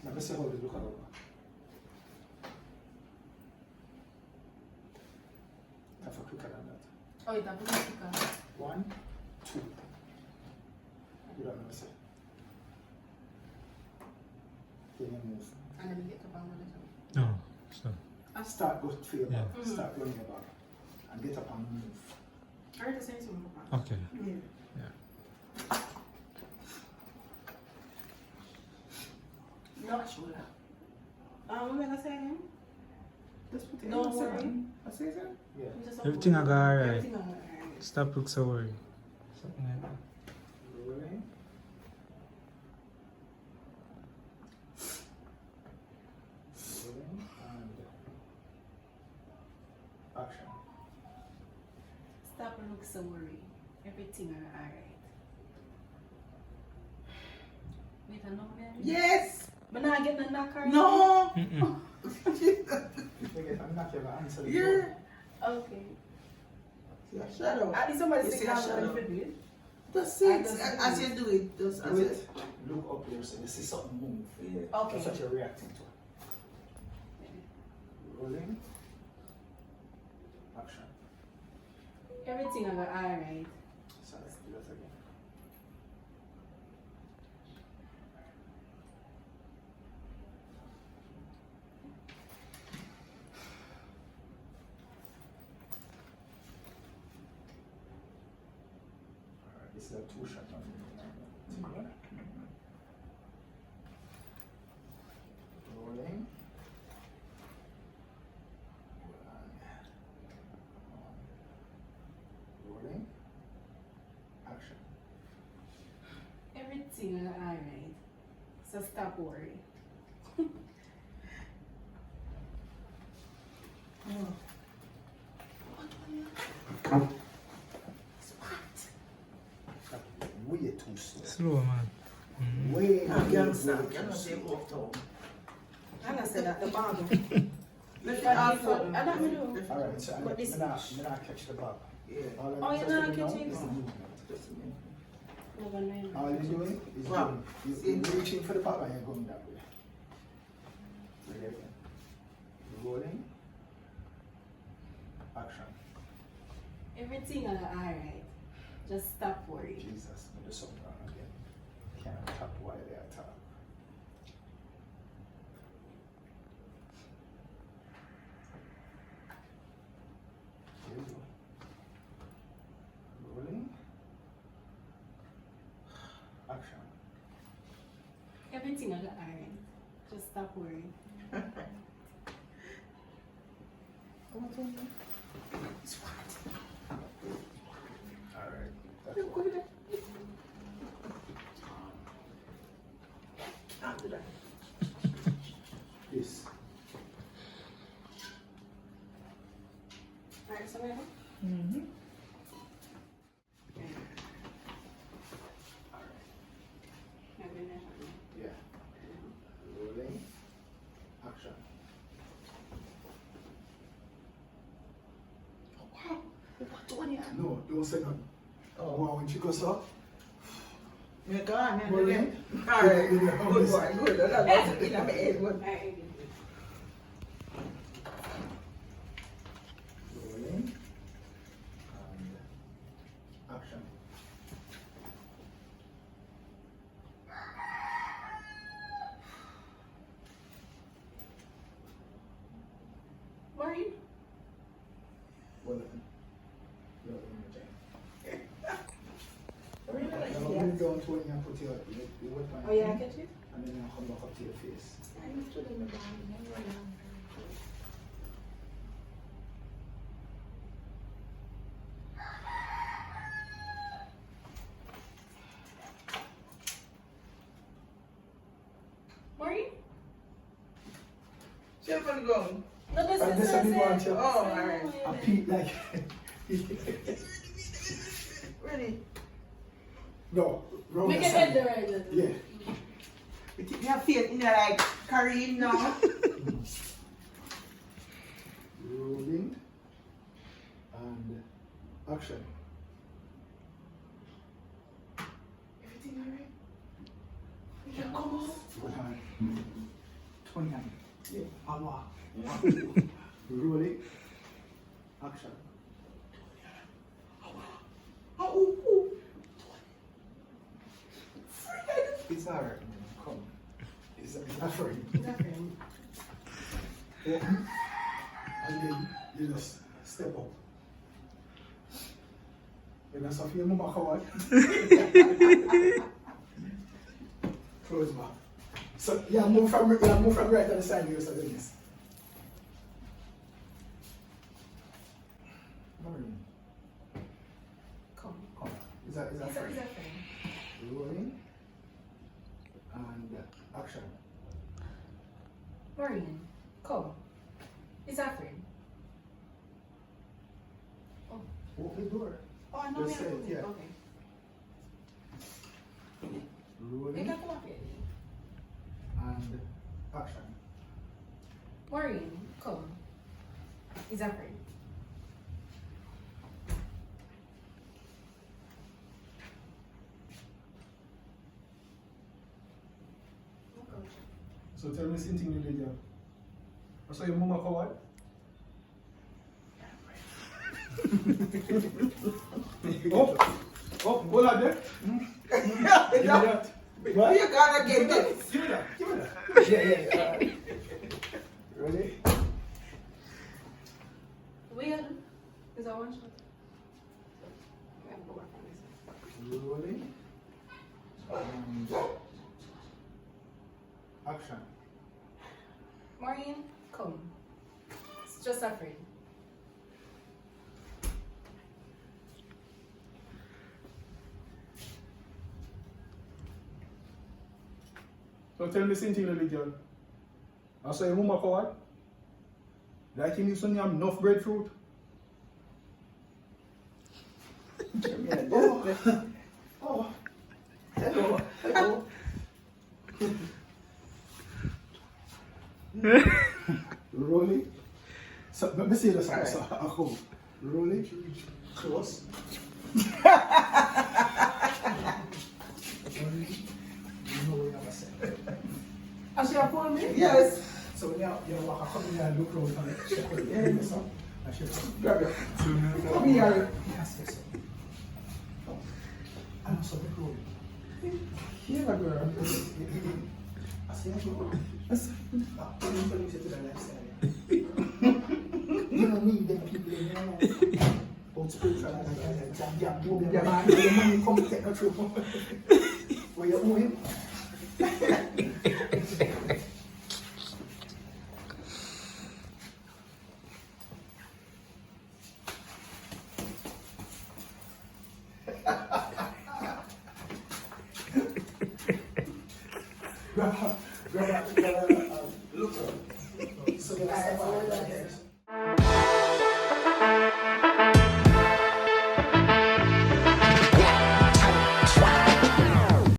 Let me see how they look at over. Have a quicker than that. Oh, it's a quicker. 1, 2. You don't know, say. Then you move. And then you get up and run it. No, so. Start go to your Yeah. back. Start running your back. And get up and move. I heard the same thing. Okay. Yeah. Yeah. Not sure. What am I gonna say again? Just put it Don't in the worry. second. I say that? Yeah. Everything I got alright. Everything alright. Stop look so worried. Something like that. Rolling. Rolling. And action. Stop and look so worried. Everything alright. Wait, I know man. Yes! But now I get the knocker. No! Mm-mm. If you get a knock, you're going to answer the Yeah. phone. Okay. See a shadow. At least somebody You sit see a down shadow. and do it. Just see it as you do it. Just Do as it. it. Look up there so you see something move. Yeah. Okay. That's what you're reacting to. Rolling. Action. Everything I got alright. So let's do that again. Alright, this is a 2-shot now. Rolling. Rolling. Action. Everything I got alright. So stop worrying. Way too slow. Slow, man. Way, I'm way, young, way son. too You're not slow. saying off town. I'm gonna say that the bottom. Lift it But off before- something. I don't know. Lift it Alright, so But this- I'm not catch the ball. Yeah. All Oh, I'm you're just not doing now catching is the it? movement. Just a minute. No, but no, All you're doing is Wow. you're reaching for the ball and you're going that way. Ready again. Rolling. Action. Everything I got alright. Just stop worrying. Jesus, I do something wrong again. Can't tap while they attack. Here we go. Rolling. Action. Everything I got alright. Just stop worrying. Alright. That's what. After that. This. Alright, so ready? Mm-hmm. Yeah. Rolling. Action. No, don't say nothing. Oh. Wow, when she goes up, Yeah, go on. Yeah, Rolling. again. All right. Yeah, Good boy. Good. That's in my head. Good. Alright. rolling, and action. Worried? Well done. You're in the jam. Really like Now that. move down to when you put your weapon Oh yeah, I in, catch it? and then you come back up to your face. I'm still in the bottom. Worried? Jump on the ground. No, this And is this so is the sad. one, too. Oh, alright. I peep like. Ready? No, wrong We can side. end the right now. Yeah. You think you have faith in your like Kareem now? Action. Everything alright? Yeah, come on. Good hand. 20 hand. Yeah. Awa. Rolling. Action. It's alright, man. Come. It's not for you. It's a friend. Yeah. And then you just step up. You're not Sophia Mama Howard. Close back. So move from right to the side you so this. Maureen. Come. Come. Is that It's a friend? friend. Rolling. And action. Maureen, come. It's a friend. Oh. Open the door. Oh, no, Just say it, yeah. Okay. You Rolling. can come up here. And action. Maureen, come. It's a friend. So tell me something you did, yeah. I saw your mama coward. Oh, hold on there. Give me that. What you gonna get this? Give me that. Give me that. Yeah. Ready? Weird. Is that one shot? We have to go back on this. Rolling. And action. Maureen, come. It's just a friend. So tell me something, little girl. I saw your mama coward. Like you need some enough breadfruit. Oh. Hello. Rolling. So, let me see the side. So, ako. Rolling. Close. You know what I'm saying. As you upon me? Yes. So now you know what come here and look around and check it. Yeah, so I should Grab it. Come here. yes. I'm so cool. Here, my girl. I see you. I'm going to the next area. You don't need them people in there. Old spiritual and jam, boom, your man, your money come take a trip. Where you going? Grab look. So the guy